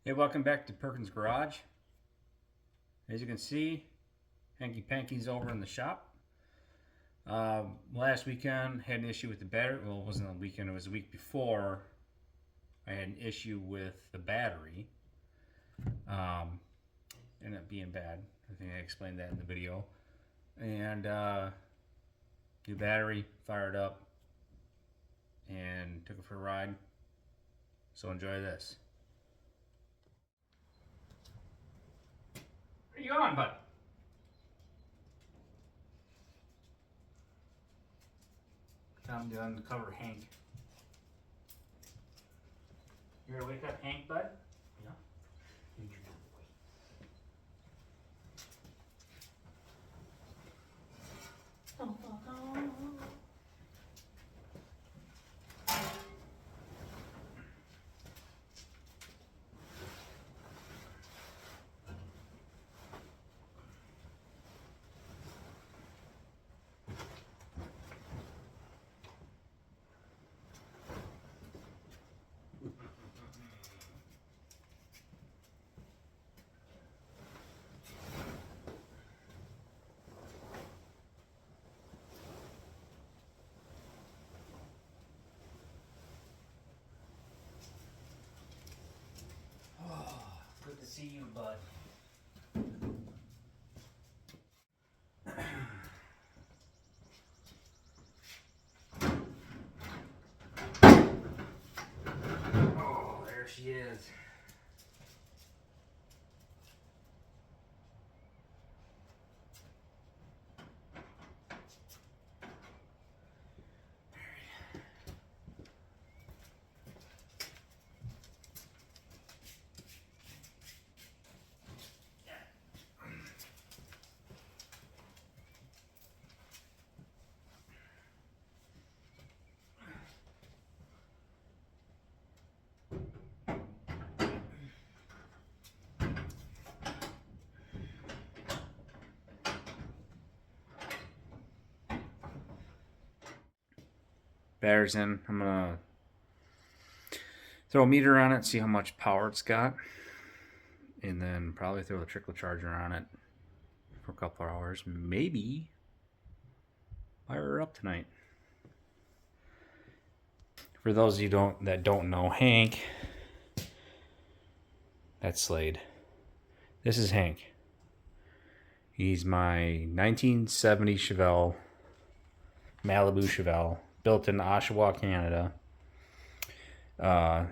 Hey, welcome back to Perkins Garage. As you can see, Hanky Panky's over in the shop. Last weekend, had an issue with the battery. Well, it wasn't a weekend, it was a week before. I had an issue with the battery. Ended up being bad. I think I explained that in the video. And new battery, fired up, and took it for a ride. So enjoy this. Where you going, bud? Time to uncover Hank. You ready to wake up Hank, bud? Yeah. Good to see you, bud. Oh, there she is. Battery's in. I'm gonna throw a meter on it, see how much power it's got, and then probably throw a trickle charger on it for a couple of hours. Maybe fire her up tonight. For those of you that don't know Hank, that's Slade. This is Hank. He's my 1970 Chevelle, Malibu Chevelle, built in Oshawa, Canada. I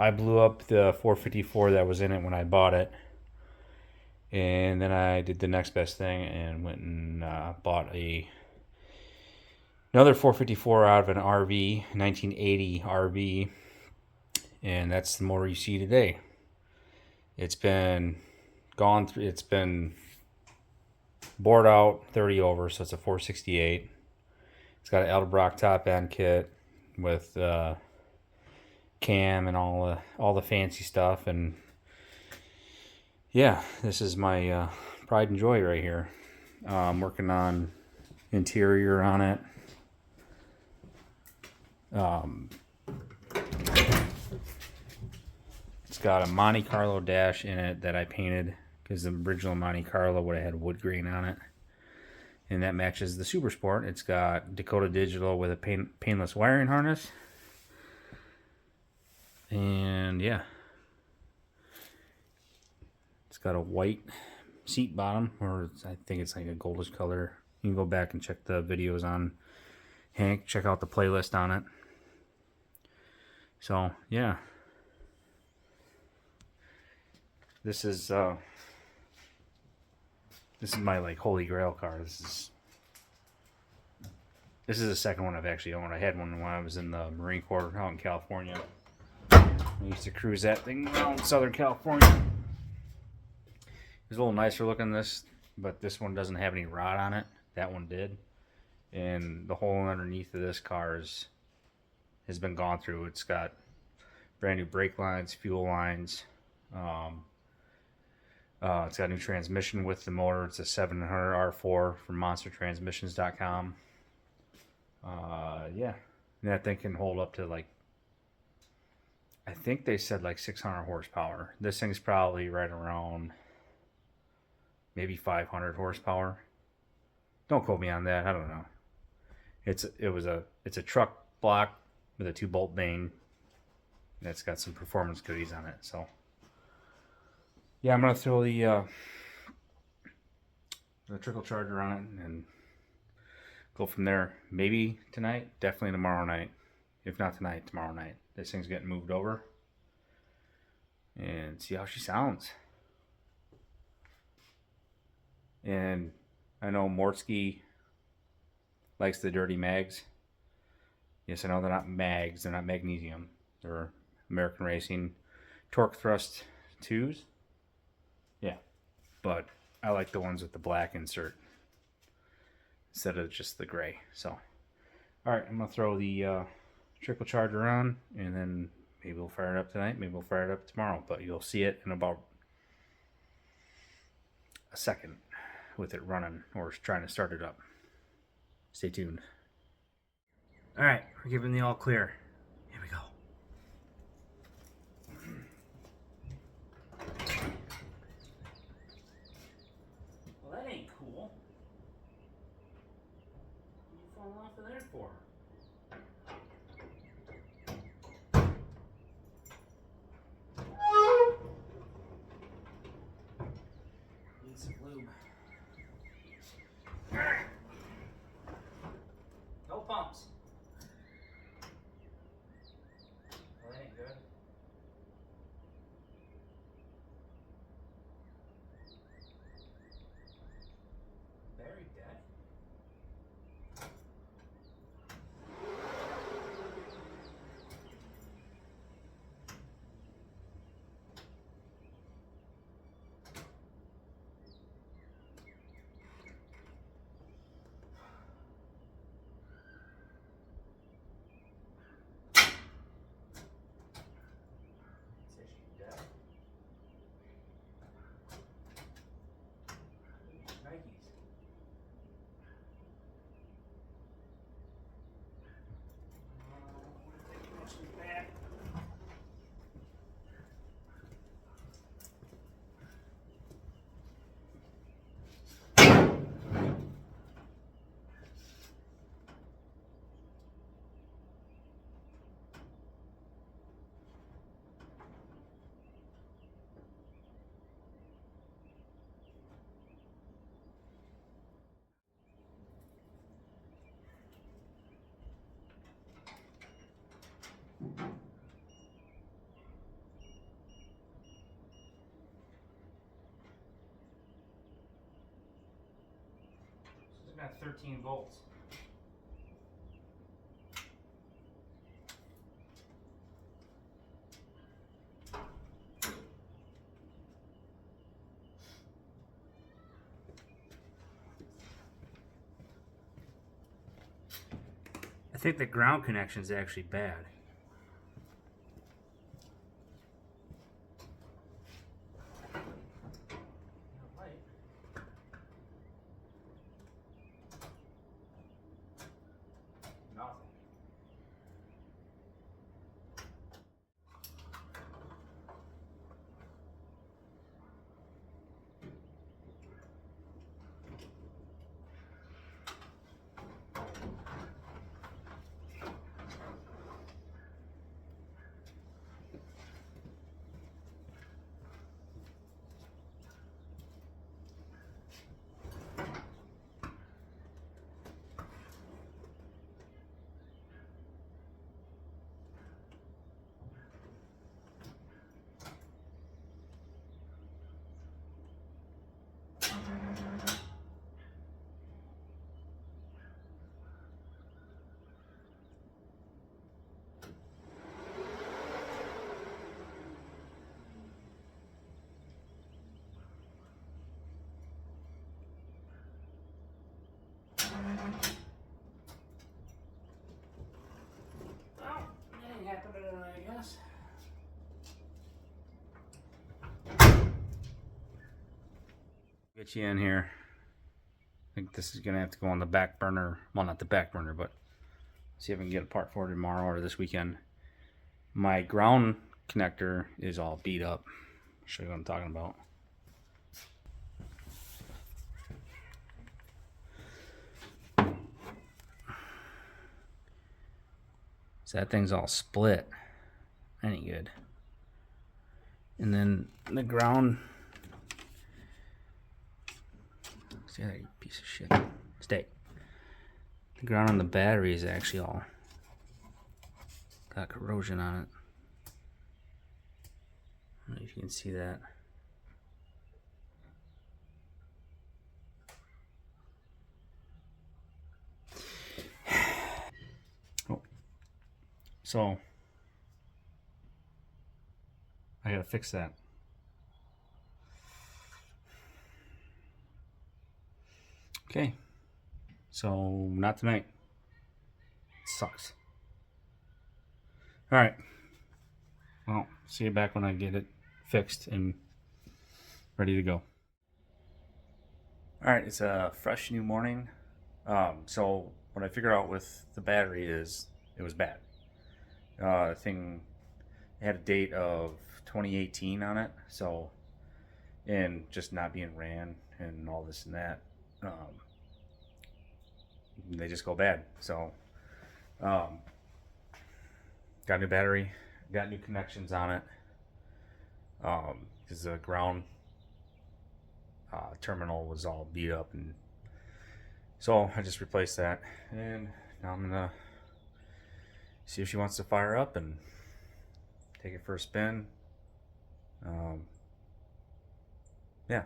blew up the 454 that was in it when I bought it. And then I did the next best thing and went and bought another 454 out of an RV, 1980 RV. And that's the motor you see today. It's been gone through, it's been bored out 30 over, so it's a 468. It's got an Edelbrock top end kit with cam and all the fancy stuff, and yeah, this is my pride and joy right here. I'm working on interior on it. It's got a Monte Carlo dash in it that I painted because the original Monte Carlo would have had wood grain on it, and that matches the Super Sport. It's got Dakota Digital with a painless wiring harness, and yeah, it's got a white seat bottom, or I think it's like a goldish color. You can go back and check the videos on Hank. Check out the playlist on it. So yeah, this is my like holy grail car. This is the second one I've actually owned. I had one when I was in the Marine Corps out in California. I used to cruise that thing around Southern California. It's a little nicer looking than this, but this one doesn't have any rot on it. That one did. And the hole underneath of this car has been gone through. It's got brand new brake lines, fuel lines. It's got a new transmission with the motor. It's a 700 R4 from monstertransmissions.com. Yeah. And that thing can hold up to like I think they said like 600 horsepower. This thing's probably right around maybe 500 horsepower. Don't quote me on that. I don't know. It's a truck block with a 2-bolt vane. And it's got some performance goodies on it. So yeah, I'm gonna throw the trickle charger on it and go from there. Maybe tonight, definitely tomorrow night. If not tonight, tomorrow night. This thing's getting moved over. And see how she sounds. And I know Mortsky likes the dirty mags. Yes, I know they're not mags. They're not magnesium. They're American Racing Torque Thrust 2s. Yeah. But I like the ones with the black insert instead of just the gray. So, alright, I'm going to throw the trickle charger on, and then maybe we'll fire it up tonight. Maybe we'll fire it up tomorrow. But you'll see it in about a second with it running or trying to start it up. Stay tuned. Alright, we're giving the all clear. Here we go. Well, that ain't cool. What are you falling off of there for? Need some lube. No pumps. Well, that ain't good. Very dead. Say she's dead. Nikes. Back. So it's got 13 volts. I think the ground connection is actually bad. Nothing. Well, that ain't happening tonight, I guess. Get you in here. I think this is gonna have to go on the back burner. Well, not the back burner, but see if I can get a part for it tomorrow or this weekend. My ground connector is all beat up. I'll show you what I'm talking about. So that thing's all split. That ain't good. And then the ground. See that, you piece of shit. Stay. The ground on the battery is actually all got corrosion on it. I don't know if you can see that. Oh. So I gotta fix that. Okay. So not tonight. It sucks. Alright. Well, see you back when I get it fixed and ready to go. Alright, it's a fresh new morning. So what I figured out with the battery is it was bad. The thing had a date of 2018 on it, so, and just not being ran and all this and that, they just go bad. So got a new battery, got new connections on it, because the ground terminal was all beat up, and so I just replaced that, and now I'm gonna see if she wants to fire up and take it for a spin. Yeah,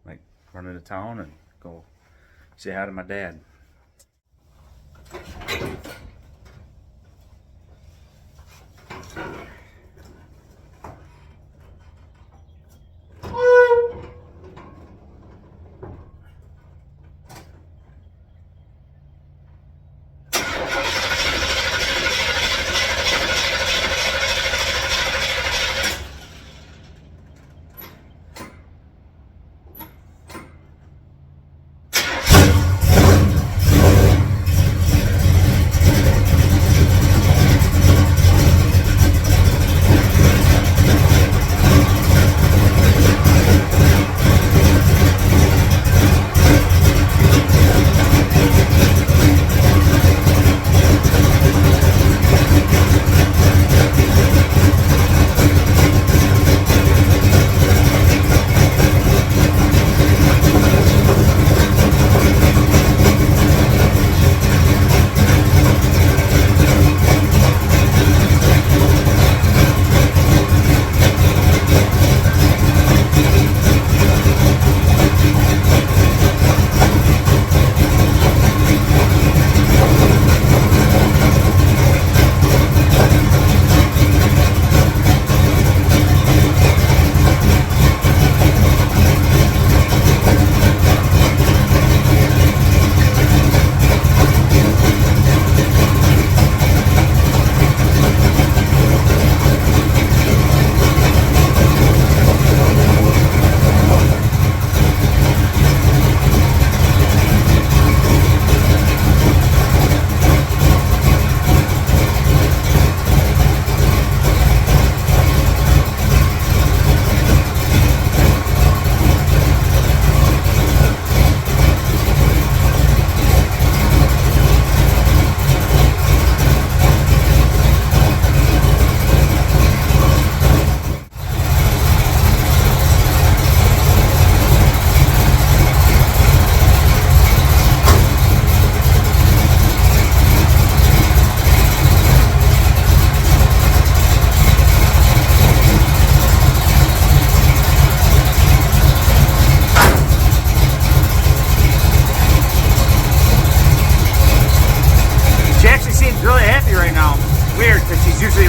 like run into town and go say hi to my dad.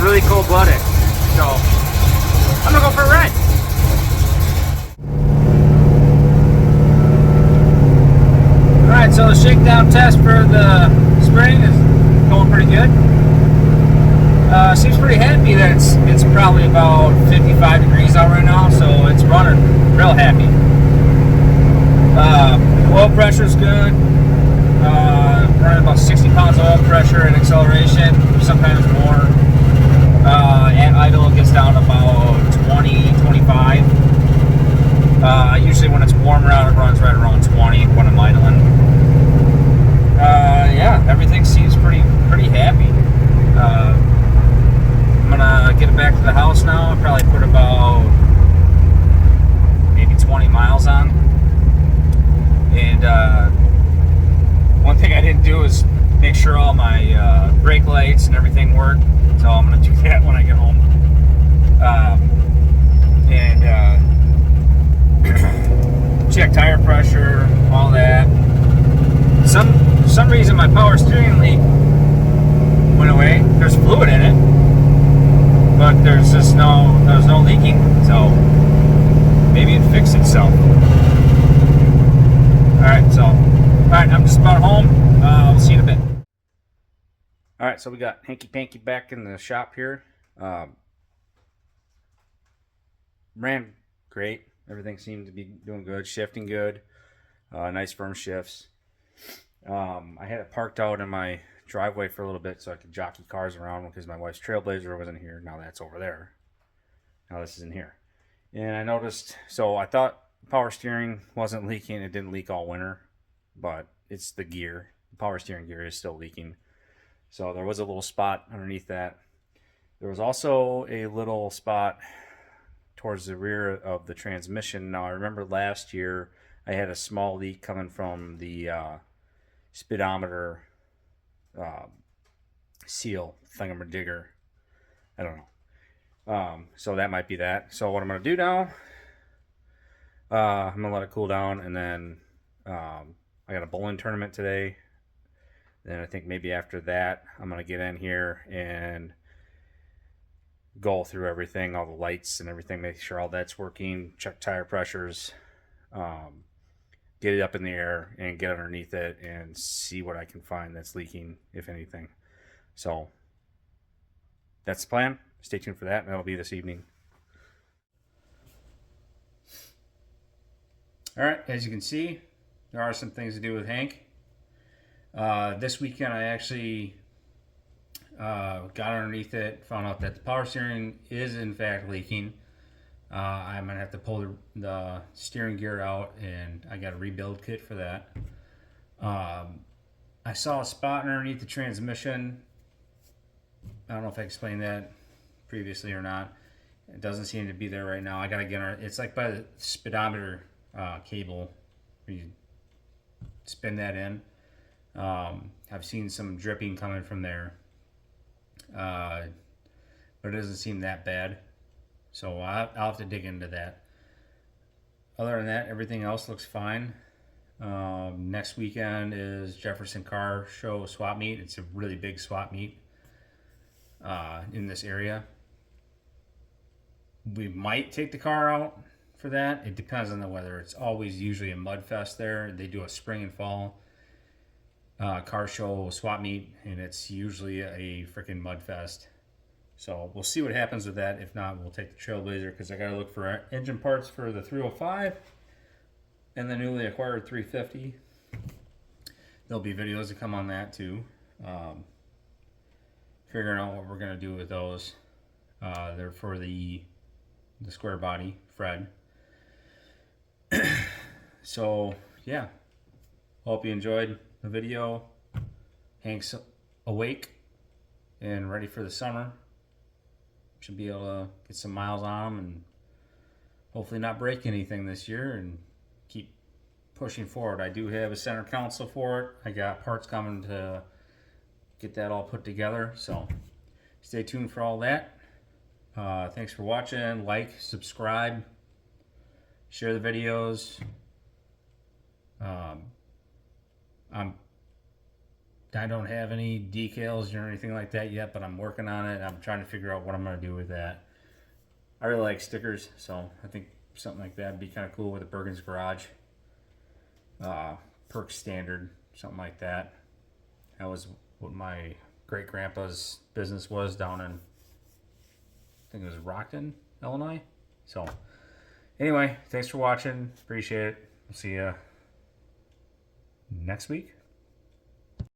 Really cold-blooded, so I'm gonna go for a ride. Alright, so the shakedown test for the spring is going pretty good. Seems pretty happy that it's probably about 55 degrees out right now, so it's running real happy. Oil pressure is good. Running about 60 pounds of oil pressure and acceleration, sometimes more. idle, it gets down to about 20, 25. Usually when it's warmer out, it runs right around 20 when I'm idling. Yeah, everything seems pretty happy. I'm gonna get it back to the house now. I'll probably put about maybe 20 miles on. And one thing I didn't do is make sure all my brake lights and everything work. So I'm gonna do that when I get home. And check tire pressure, all that. Some reason my power steering leak went away. There's fluid in it, but there's no leaking. So maybe it fixed itself. Alright, I'm just about home. We'll see you in a bit. Alright, so we got Hanky Panky back in the shop here. Ran great. Everything seemed to be doing good, shifting good. Nice firm shifts. I had it parked out in my driveway for a little bit so I could jockey cars around because my wife's Trailblazer wasn't here. Now that's over there. Now this is in here. And I noticed, so I thought power steering wasn't leaking. It didn't leak all winter, but it's the gear. The power steering gear is still leaking. So there was a little spot underneath that. There was also a little spot towards the rear of the transmission. Now I remember last year I had a small leak coming from the speedometer seal thingamadigger. I don't know. So that might be that. So what I'm going to do now, I'm going to let it cool down, and then I got a bowling tournament today. Then I think maybe after that, I'm going to get in here and go through everything, all the lights and everything, make sure all that's working, check tire pressures, get it up in the air and get underneath it and see what I can find that's leaking, if anything. So that's the plan. Stay tuned for that, and that'll be this evening. All right, as you can see, there are some things to do with Hank. This weekend I actually got underneath it, found out that the power steering is in fact leaking. I'm gonna have to pull the steering gear out, and I got a rebuild kit for that. I saw a spot underneath the transmission. I don't know if I explained that previously or not. It doesn't seem to be there right now. I gotta get it. It's like by the speedometer cable where you spin that in. I've seen some dripping coming from there, but it doesn't seem that bad. So I'll have to dig into that. Other than that, everything else looks fine. Next weekend is Jefferson Car Show swap meet. It's a really big swap meet in this area. We might take the car out for that. It depends on the weather. It's always usually a mud fest there. They do a spring and fall car show swap meet, and it's usually a freaking mud fest. So we'll see what happens with that. If not, we'll take the Trailblazer, because I got to look for engine parts for the 305 and the newly acquired 350. There'll be videos to come on that too. Figuring out what we're going to do with those. They're for the square body Fred. So yeah, hope you enjoyed the video. Hank's awake and ready for the summer. Should be able to get some miles on him and hopefully not break anything this year and keep pushing forward. I do have a center console for it. I got parts coming to get that all put together. So stay tuned for all that. Thanks for watching. Like, subscribe, share the videos. I don't have any decals or anything like that yet, but I'm working on it. I'm trying to figure out what I'm going to do with that. I really like stickers, so I think something like that would be kind of cool with a Bergen's Garage. Perk Standard, something like that. That was what my great-grandpa's business was down in, I think it was Rockton, Illinois. So anyway, thanks for watching. Appreciate it. We'll see you next week.